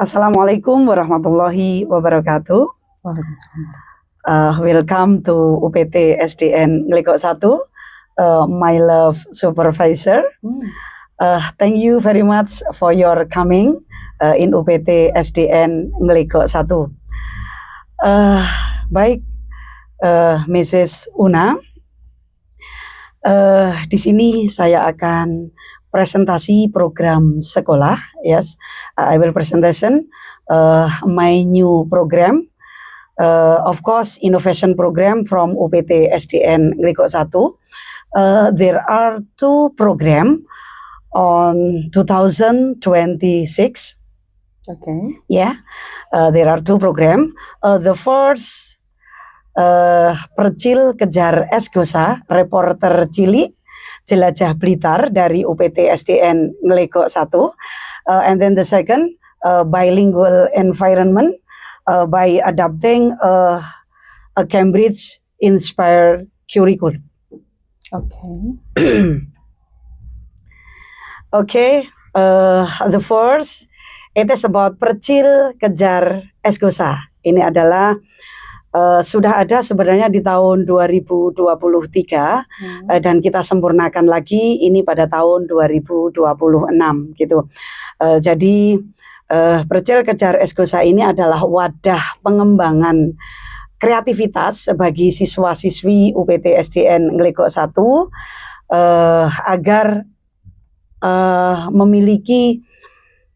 Assalamualaikum warahmatullahi wabarakatuh. Waalaikumsalam. Welcome to UPT SDN Ngeliko 1, my love supervisor. Thank you very much for your coming in UPT SDN Ngeliko 1. Baik, Mrs. Una, di sini saya akan presentasi program sekolah. Yes, I will presentation my new program. Of course, innovation program from UPT SDN Ngeliko 1. There are two program on 2026. Okay. Yeah, there are two program. The first, Percil Kejar Esgosa, reporter cilik Jelajah Blitar dari UPT SDN Ngeliko 1. And then the second, bilingual environment by adapting a Cambridge inspired curriculum. Okay. Okay, the first, it is about Percil Kejar Esgosa. Ini adalah sudah ada sebenarnya di tahun 2023 dan kita sempurnakan lagi ini pada tahun 2026 gitu. Jadi Percil Kejar Esgosa ini adalah wadah pengembangan kreativitas bagi siswa-siswi UPT SDN Ngeliko 1 agar memiliki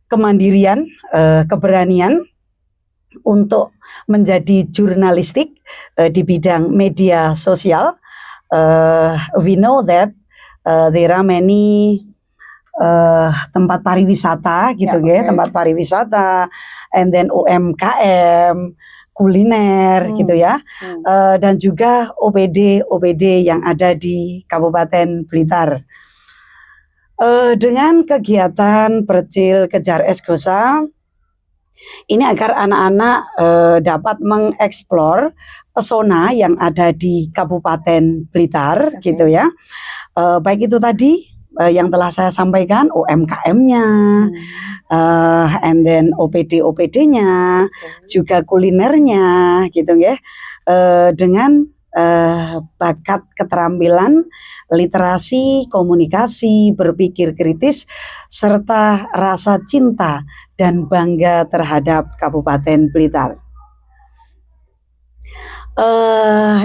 kemandirian, keberanian untuk menjadi jurnalistik di bidang media sosial. We know that there are many tempat pariwisata gitu ya, tempat pariwisata, and then UMKM, kuliner gitu ya, dan juga OPD yang ada di Kabupaten Blitar. Dengan kegiatan Percil Kejar Esgosa ini agar anak-anak dapat mengeksplor pesona yang ada di Kabupaten Blitar gitu ya. Baik itu tadi yang telah saya sampaikan, UMKM-nya, and then OPD-nya, juga kulinernya gitu ya, dengan bakat keterampilan, literasi, komunikasi, berpikir kritis, serta rasa cinta dan bangga terhadap Kabupaten Blitar.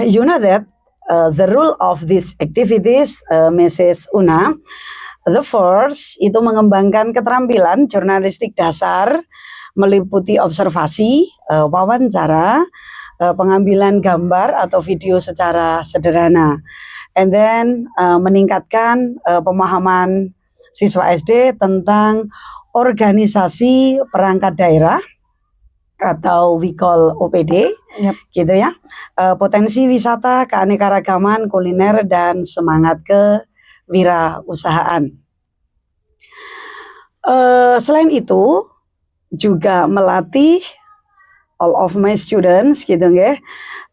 You know that the rule of these activities, Mrs. Una, the first itu mengembangkan keterampilan jurnalistik dasar, meliputi observasi, wawancara, pengambilan gambar atau video secara sederhana, and then meningkatkan pemahaman siswa SD tentang organisasi perangkat daerah atau we call OPD, gitu ya, potensi wisata, keanekaragaman, kuliner, dan semangat kewirausahaan. Selain itu juga melatih all of my students gitu ya,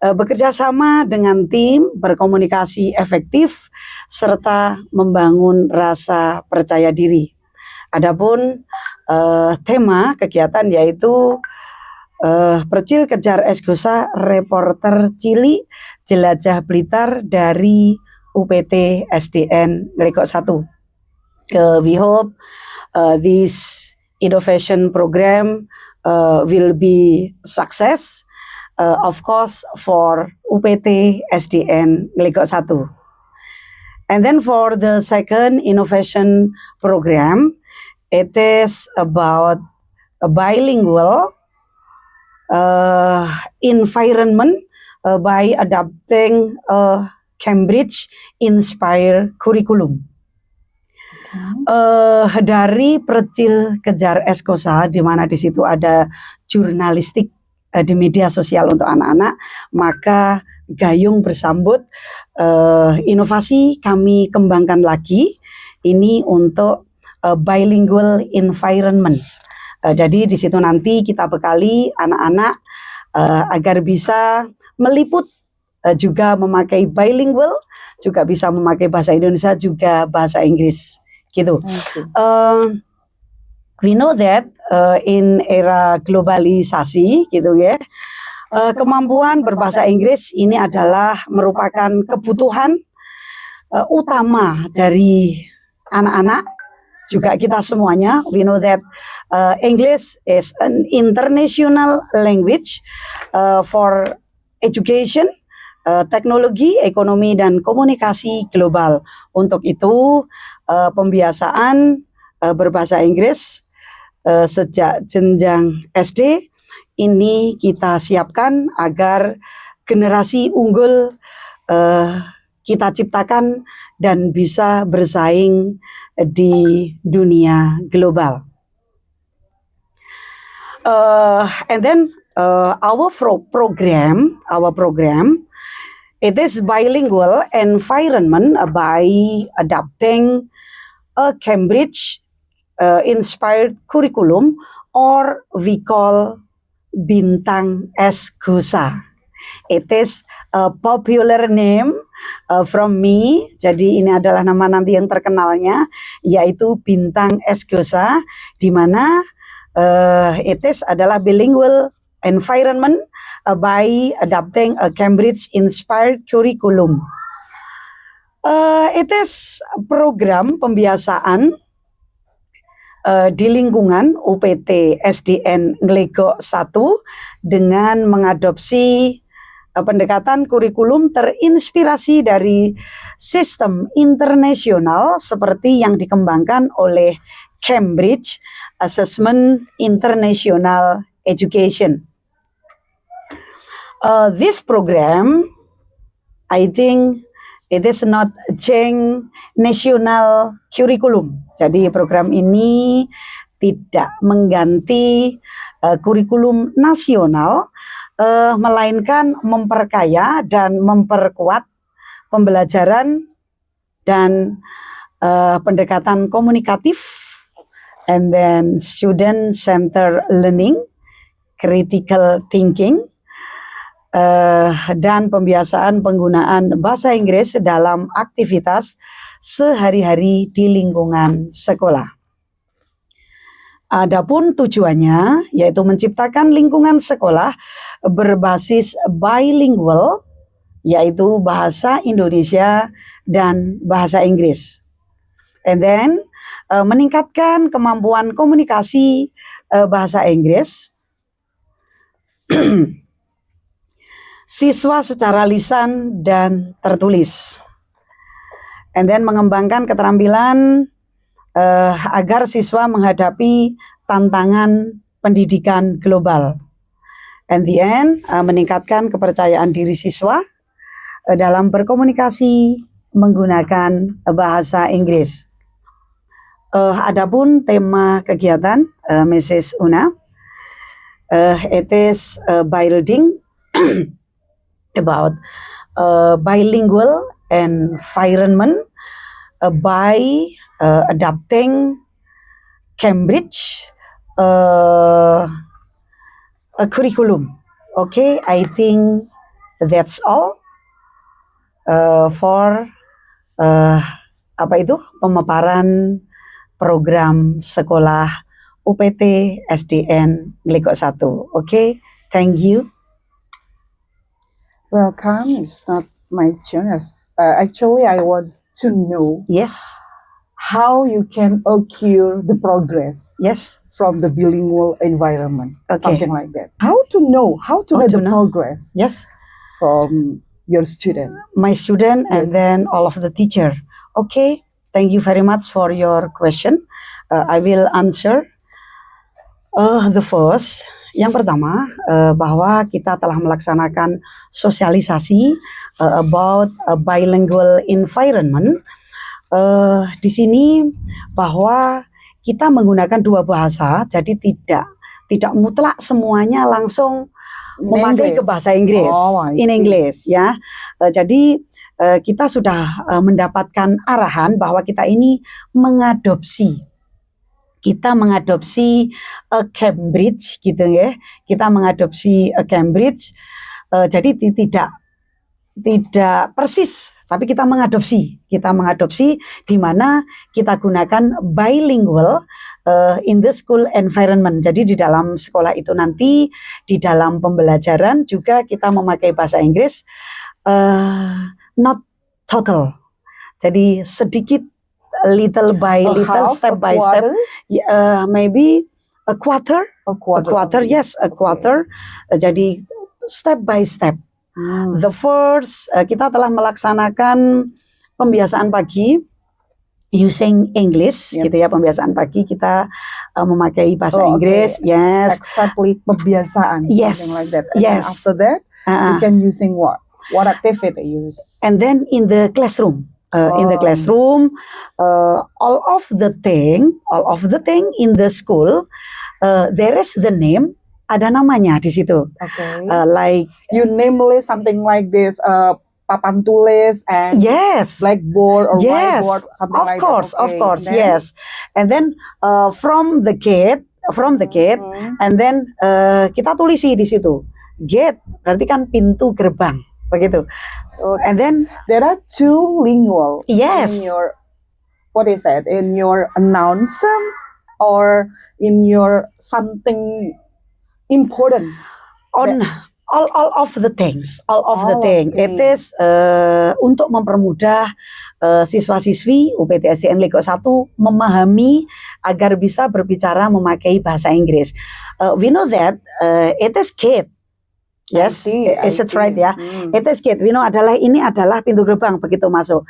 bekerja sama dengan tim, berkomunikasi efektif, serta membangun rasa percaya diri. Adapun tema kegiatan yaitu Percil Kejar Esgosa, reporter cilik Jelajah Blitar dari UPT SDN Ngeliko 1. We hope this innovation program will be success, of course, for UPT SDN Ngeliko 1. And then for the second innovation program, it is about a bilingual environment by adapting a Cambridge inspired curriculum. Dari Percil Kejar Esgosa, di mana di situ ada jurnalistik di media sosial untuk anak-anak, maka gayung bersambut inovasi kami kembangkan lagi ini untuk bilingual environment. Jadi di situ nanti kita bekali anak-anak agar bisa meliput, juga memakai bilingual, juga bisa memakai bahasa Indonesia juga bahasa Inggris gitu. we know that in era globalisasi gitu ya, kemampuan berbahasa Inggris ini adalah merupakan kebutuhan utama dari anak-anak, juga kita semuanya. We know that English is an international language for education, teknologi, ekonomi, dan komunikasi global. Untuk itu, pembiasaan berbahasa Inggris sejak jenjang SD ini kita siapkan agar generasi unggul kita ciptakan dan bisa bersaing di dunia global. And then our program, it is bilingual environment by adapting a Cambridge inspired curriculum, or we call Bintang Eskusa. It is a popular name from me. Jadi ini adalah nama nanti yang terkenalnya, yaitu Bintang Eskusa, di mana it is adalah bilingual environment by adapting a Cambridge inspired curriculum. It is program pembiasaan di lingkungan UPT SDN Nglego 1 dengan mengadopsi pendekatan kurikulum terinspirasi dari sistem internasional seperti yang dikembangkan oleh Cambridge Assessment International Education. This program, I think it is not Jeng National Curriculum. Jadi program ini tidak mengganti kurikulum nasional, melainkan memperkaya dan memperkuat pembelajaran dan pendekatan komunikatif, and then student-centered learning, critical thinking, dan pembiasaan penggunaan bahasa Inggris dalam aktivitas sehari-hari di lingkungan sekolah. Adapun tujuannya yaitu menciptakan lingkungan sekolah berbasis bilingual, yaitu bahasa Indonesia dan bahasa Inggris. And then meningkatkan kemampuan komunikasi bahasa Inggris siswa secara lisan dan tertulis. And then mengembangkan keterampilan agar siswa menghadapi tantangan pendidikan global. And the end, meningkatkan kepercayaan diri siswa dalam berkomunikasi menggunakan bahasa Inggris. Adapun tema kegiatan Mrs. Una, it is by reading about bilingual environment by adapting Cambridge a curriculum. Okay, I think that's all for pemaparan program sekolah UPT SDN Nglego 1. Okay, thank you. Welcome. It's not my turn. Actually, I want to know Yes, how you can occur the progress yes. from the bilingual environment, Okay. something like that. How to know, how to How have to the know. progress Yes, from your student. my student and Yes. then all of the teacher. Okay, thank you very much for your question. I will answer. The first, yang pertama, bahwa kita telah melaksanakan sosialisasi about a bilingual environment. Di sini bahwa kita menggunakan dua bahasa, jadi tidak mutlak semuanya langsung memakai ke bahasa Inggris, Oh, I in see. English ya. Jadi kita sudah mendapatkan arahan bahwa kita ini mengadopsi Cambridge gitu ya. Kita mengadopsi Cambridge. Jadi tidak persis, tapi kita mengadopsi di mana kita gunakan bilingual in the school environment. Jadi di dalam sekolah itu nanti di dalam pembelajaran juga kita memakai bahasa Inggris, not total. Jadi sedikit, little by little, step by step, maybe a quarter, yes, a quarter. Jadi step by step. The first, kita telah melaksanakan pembiasaan pagi using English, gitu ya. Pembiasaan pagi kita memakai bahasa Inggris, yes. Exactly, pembiasaan, yes, something like that. And yes. After that, you can using what? What activity you use? And then in the classroom. In the classroom, all of the thing in the school, there is the name, ada namanya di situ. Okay. Like you namely something like this, papan tulis and yes, blackboard or yes, whiteboard, something of like course, that. Okay. Of course, yes. And then from the gate, and then kita tulisi di situ. Gate berarti kan pintu gerbang, begitu. And then there are two lingual. Yes. In your, what is that? In your announcement or in your something important? On all of the things. It is untuk mempermudah siswa-siswi UPT SDN Lego 1 memahami agar bisa berbicara memakai bahasa Inggris. We know that it is gate. Yes, is it right ya? It is gate. We know ini adalah pintu gerbang begitu masuk.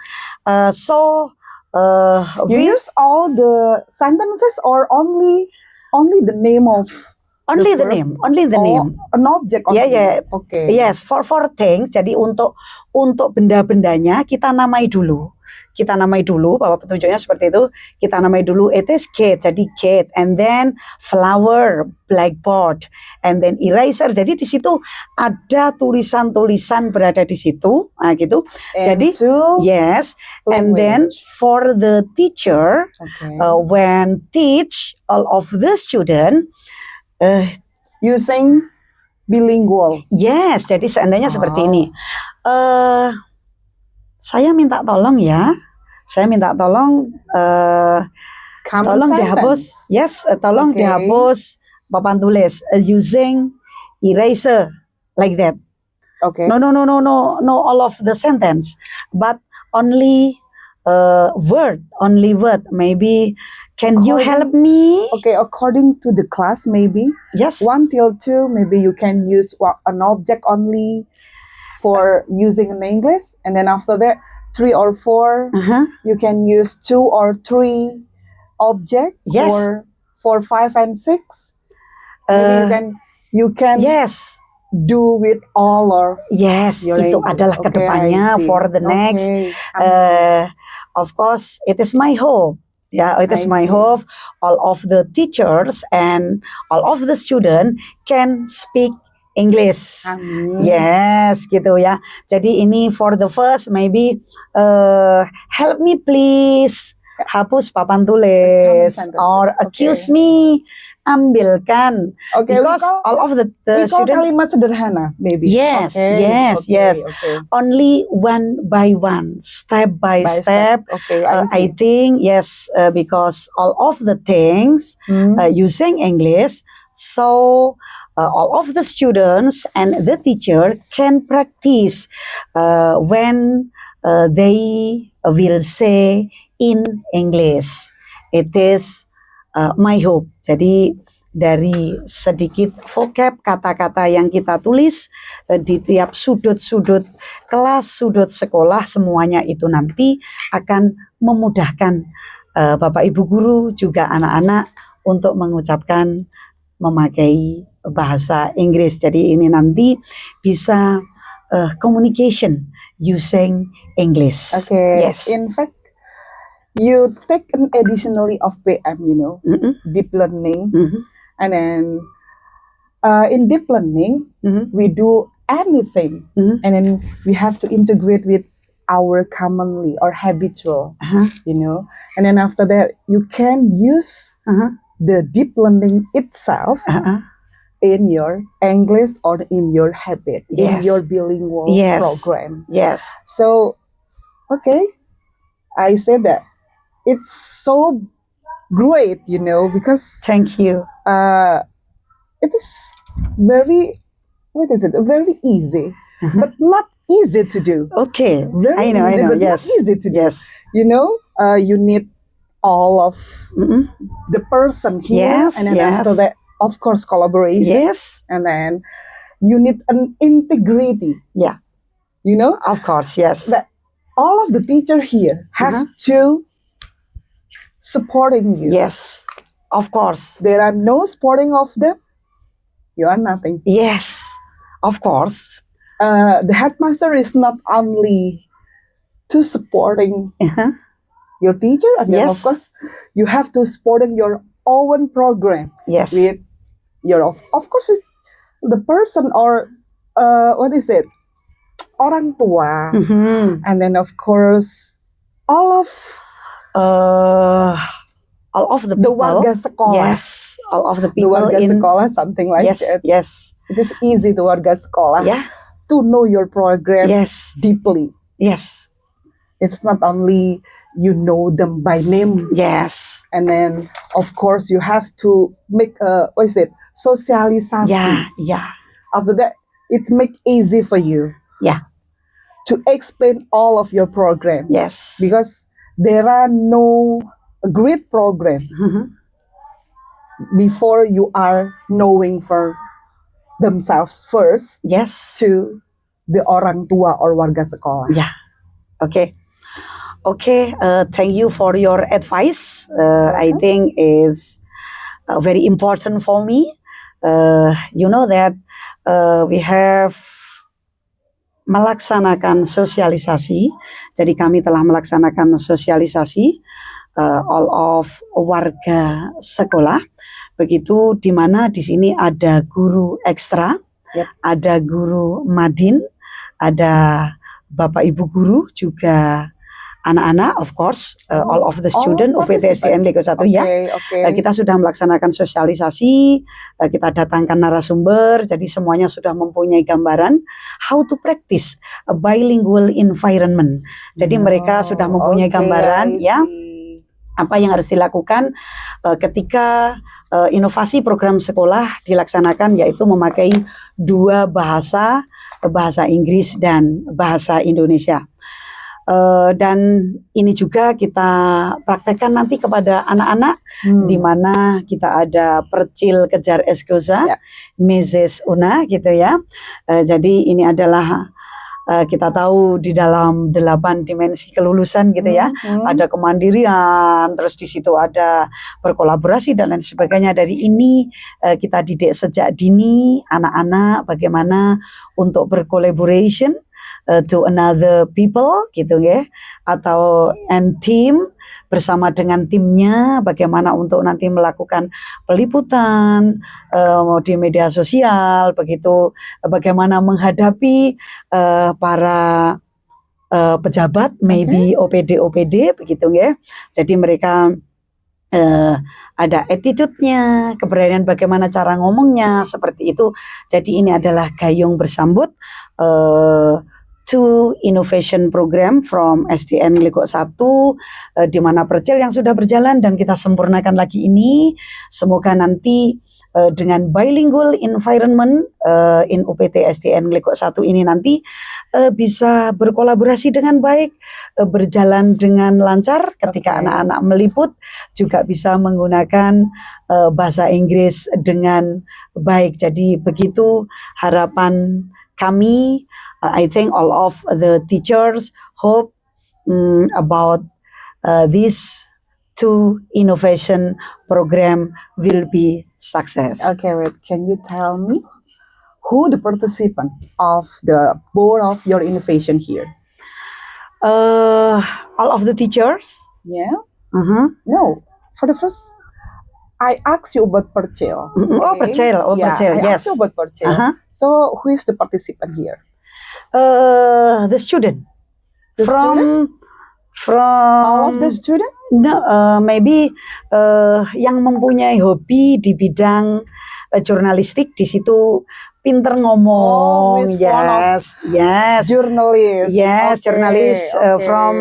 You use all the sentences or only the name of only the name. An object. Only. Yeah. Okay. Yes, for things. Jadi untuk benda-bendanya kita namai dulu. Bahwa petunjuknya seperti itu. Kita namai dulu. It is gate. Jadi gate. And then flower, blackboard, and then eraser. Jadi di situ ada tulisan-tulisan berada di situ. Nah, gitu. Jadi yes. Language. And then for the teacher, when teach all of the student. Using bilingual. Yes, jadi seandainya seperti ini. Saya minta tolong ya. Tolong dihapus. Yes, tolong dihapus papan tulis using eraser like that. Okay. No, all of the sentence, but only word. Maybe can you help me? Okay, according to the class, maybe. Yes. 1 till 2, maybe you can use an object only for using in English, and then after that, 3 or 4, you can use 2 or 3 objects. Yes. Or for 5 and 6, maybe you can. Yes. Do with all or yes, itu English. Adalah kedepannya for the next. Of course, it is my hope. Yeah, it is my hope. All of the teachers and all of the students can speak English. Yes, gitu ya. Jadi ini for the first, maybe help me please. Hapus papan tulis or accuse me, ambilkan. Okay, because all of the students kalimat sederhana, maybe. Yes, yes. Okay. Only one by one, step by step. Okay, I think yes, because all of the things using English, so all of the students and the teacher can practice when they will say in English. It is my hope. Jadi dari sedikit vocab kata-kata yang kita tulis di tiap sudut-sudut kelas, sudut sekolah, semuanya itu nanti akan memudahkan Bapak Ibu guru juga anak-anak untuk mengucapkan memakai bahasa Inggris. Jadi ini nanti bisa communication using English. Okay. Yes. In fact, you take an additionally of PM, deep learning, and then in deep learning, we do anything, and then we have to integrate with our commonly or habitual, and then after that, you can use the deep learning itself in your English or in your habit, in Yes. your bilingual Yes. program. Yes. So, okay, I said that it's so great, because Thank you. it is very, what is it? Very easy, Uh-huh. but not easy to do. Okay. Very I know. easy, but Yes. not easy to do. Yes. You need all of Mm-mm. the person here, Yes, and then yes. after that, of course, collaboration, Yes. and then you need an integrity. Yeah. Of course. Yes. That all of the teacher here have Uh-huh. to supporting you. Yes. Of course. There are no supporting of them, you are nothing. Yes. Of course. The headmaster is not only to supporting Uh-huh. your teacher, and then of Yes. course you have to supporting your own program Yes. with your of course it's the person or what is it, orang tua, Mhm. and then of course all of All of the the people. warga sekolah. Yes. All of the The people warga in. sekolah, something like Yes. that. Yes. It is easy to warga sekolah Yeah. to know your program Yes. deeply. Yes. It's not only you know them by name, Yes. and then of course you have to make what is it, socialisasi. Yeah. Yeah. After that, it make easy for you. Yeah. To explain all of your program. Yes. Because there are no great program Mhm. before you are knowing for themselves first Yes. to the orang tua or warga sekolah. Yeah. Okay. Okay. Thank you for your advice. I think is very important for me. You know that we have melaksanakan sosialisasi. Jadi kami telah melaksanakan sosialisasi all of warga sekolah. Begitu di mana di sini ada guru ekstra, Yep. ada guru madin, ada bapak ibu guru, juga anak-anak, of course, all of the student UPT SDN Lego 1 ya. Okay. Kita sudah melaksanakan sosialisasi, kita datangkan narasumber, jadi semuanya sudah mempunyai gambaran how to practice a bilingual environment. Jadi mereka sudah mempunyai gambaran ya apa yang harus dilakukan ketika inovasi program sekolah dilaksanakan, yaitu memakai dua bahasa, bahasa Inggris dan bahasa Indonesia. Dan ini juga kita praktekkan nanti kepada anak-anak, di mana kita ada Percil Kejar Eskoza, Mrs. Una gitu ya. Jadi ini adalah kita tahu di dalam 8 dimensi kelulusan gitu ya, ada kemandirian, terus di situ ada berkolaborasi dan lain sebagainya. Dari ini kita didik sejak dini anak-anak bagaimana untuk bercollaboration to another people gitu ya, atau and team, bersama dengan timnya bagaimana untuk nanti melakukan peliputan di media sosial, begitu bagaimana menghadapi para pejabat, maybe OPD begitu ya. Jadi mereka ada attitude-nya, keberanian bagaimana cara ngomongnya, seperti itu. Jadi ini adalah gayung bersambut to innovation program from SDN Lego 1, di mana Percil yang sudah berjalan dan kita sempurnakan lagi ini. Semoga nanti dengan bilingual environment in UPT SDN Lego 1 ini nanti bisa berkolaborasi dengan baik, berjalan dengan lancar ketika anak-anak meliput, juga bisa menggunakan bahasa Inggris dengan baik. Jadi begitu harapan kami. I think all of the teachers hope about this two innovation program will be success. Okay, wait. Can you tell me who the participant of the board of your innovation here? All of the teachers. Yeah. No, for the first, I asked you about Percil. Oh, Percil. Oh, yeah, Percil. I Yes. asked you about Percil. So, who is the participant here? The student The from student? All of the From students? no, maybe yang mempunyai hobi di bidang jurnalistik di situ pinter ngomong. Miss Fun of Yes, journalist. yes, journalist from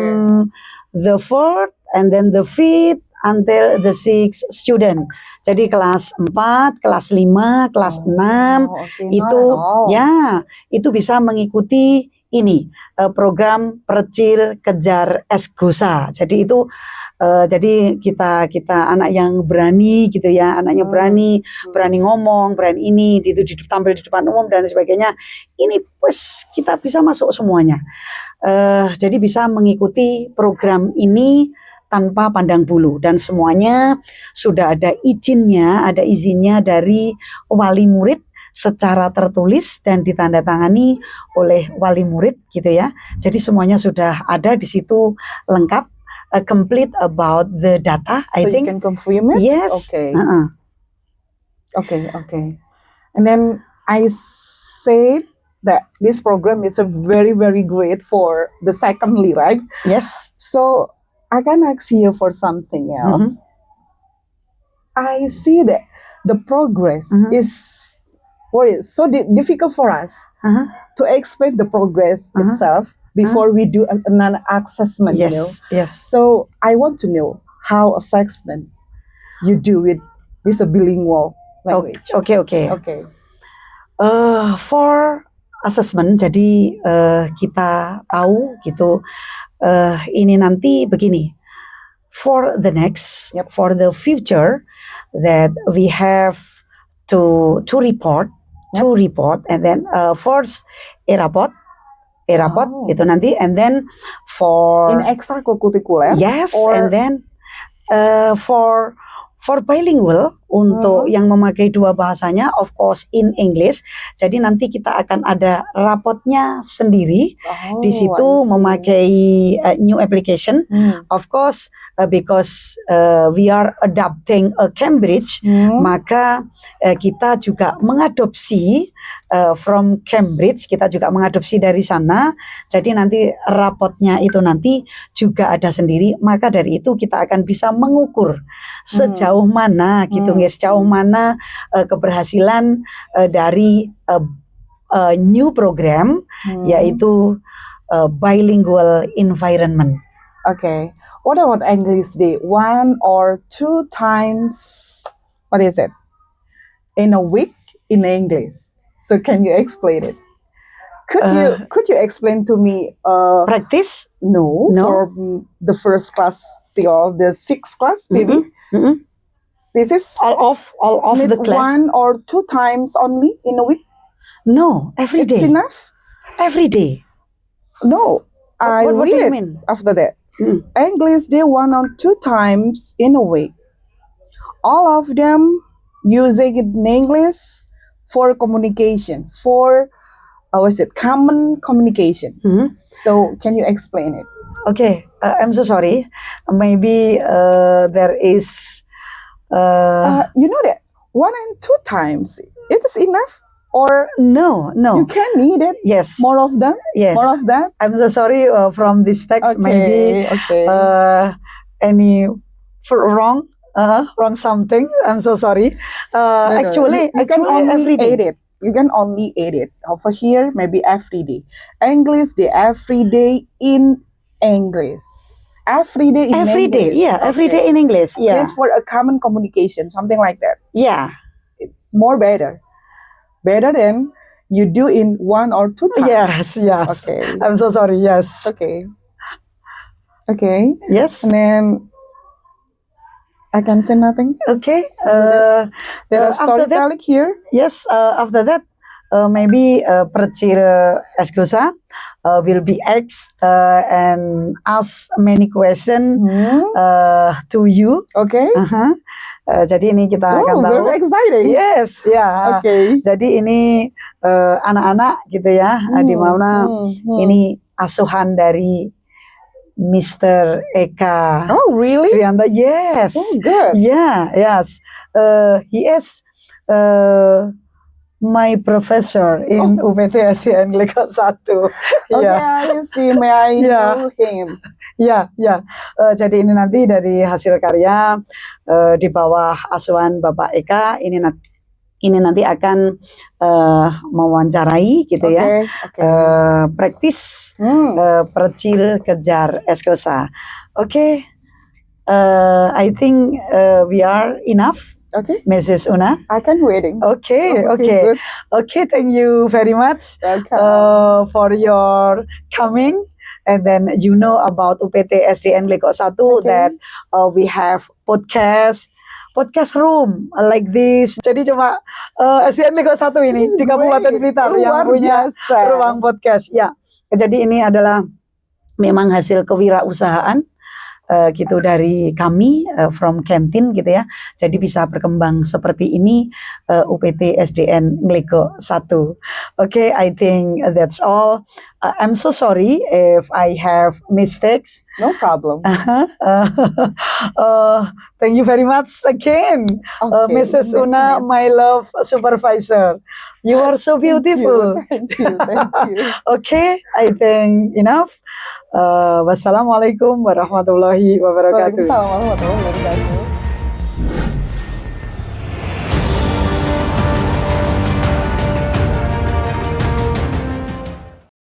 the fourth and then the fifth until the sixth student. Jadi kelas 4, kelas 5, kelas 6 itu ya, itu bisa mengikuti ini program Percil Kejar Esgosa. Jadi itu jadi kita anak yang berani gitu ya, anaknya berani ngomong, berani ini tampil di depan umum dan sebagainya. Ini pues kita bisa masuk semuanya. Jadi bisa mengikuti program ini tanpa pandang bulu dan semuanya sudah ada izinnya dari wali murid secara tertulis dan ditandatangani oleh wali murid gitu ya. Jadi semuanya sudah ada di situ lengkap, complete about the data. I think you can confirm it? Yes. Okay. Okay. And then I said that this program is a very, very great for the secondly, right? Yes. So I can ask you for something else. I see that the progress is so difficult for us to explain the progress itself before we do an assessment. Yes. You know? Yes. So I want to know how assessment you do with this bilingual language. Okay. For assessment, jadi kita tahu gitu. Ini nanti begini, for the next, for the future, that we have to report, and then first raport itu nanti, and then for in extracurricular, yes, and then for bilingual untuk yang memakai dua bahasanya, of course in English. Jadi nanti kita akan ada rapotnya sendiri di situ memakai new application. Of course because we are adapting a Cambridge, maka kita juga mengadopsi from Cambridge, kita juga mengadopsi dari sana. Jadi nanti rapotnya itu nanti juga ada sendiri. Maka dari itu kita akan bisa mengukur sejauh mana gitu, sejauh mana keberhasilan dari new program, yaitu bilingual environment. Okay. What about English Day? 1 or 2 times, what is it, in a week in English? So can you explain it? Could you explain to me? Practice? No. From the first class till the sixth class, maybe. This is all of the class. 1 or 2 times only in a week? No, every day. It's enough? Every day. No, What do you mean? After that. English Day 1 or 2 times in a week. All of them using it in English for communication, for common communication. So can you explain it? Okay, I'm so sorry. Maybe there is. You know that 1 and 2 times it is enough, or no? You can need it. Yes, more of them. Yes, more of that. I'm so sorry from this text. Maybe any wrong something. I'm so sorry. Actually, you can only every day. edit. You can only edit over here. Maybe every day. English Day every day in English. Every day in English. Yeah, every day in English. Yeah, it's for a common communication, something like that. Yeah, it's better than you do in 1 or 2 times. Yes. Okay. I'm so sorry. Yes. Okay. Yes. And then I can say nothing. Okay. There are storytelling here. Yes. After that, maybe Percil Esgosa will be asked and ask many questions to you. Okay. Jadi ini kita akan tahu. Very exciting. Yes, ya. Okay. Jadi ini anak-anak gitu ya, di mana ini asuhan dari Mr. Eka. Oh, really? Trianta. Yes. Oh, good. Yeah, yes. He is my professor in UPT SDN Gliko 1. Okay, I see. May I Yeah. know him? Ya, ya. Jadi ini nanti dari hasil karya di bawah asuhan Bapak Eka ini nanti akan mewawancarai gitu ya. Okay. Praktis percil kejar eskosa. Oke. I think we are enough. Okay. Mrs. Una. I can waiting. Okay. Good. Okay, thank you very much Welcome. for your coming. And then you know about UPT SDN Gliko 1 that we have podcast room like this. Jadi cuma SDN Gliko 1 ini di Kabupaten Blitar yang punya ruang podcast. Ya. Jadi ini adalah memang hasil kewirausahaan gitu dari kami from Kentin gitu ya. Jadi bisa berkembang seperti ini UPT SDN Gliko 1. Okay, I think that's all. I'm so sorry if I have mistakes. No problem. Thank you very much again, Mrs. Una, my love supervisor. You are so beautiful. Thank you. Okay, I think enough. Wassalamualaikum warahmatullahi wabarakatuh. Waalaikumsalam warahmatullahi wabarakatuh.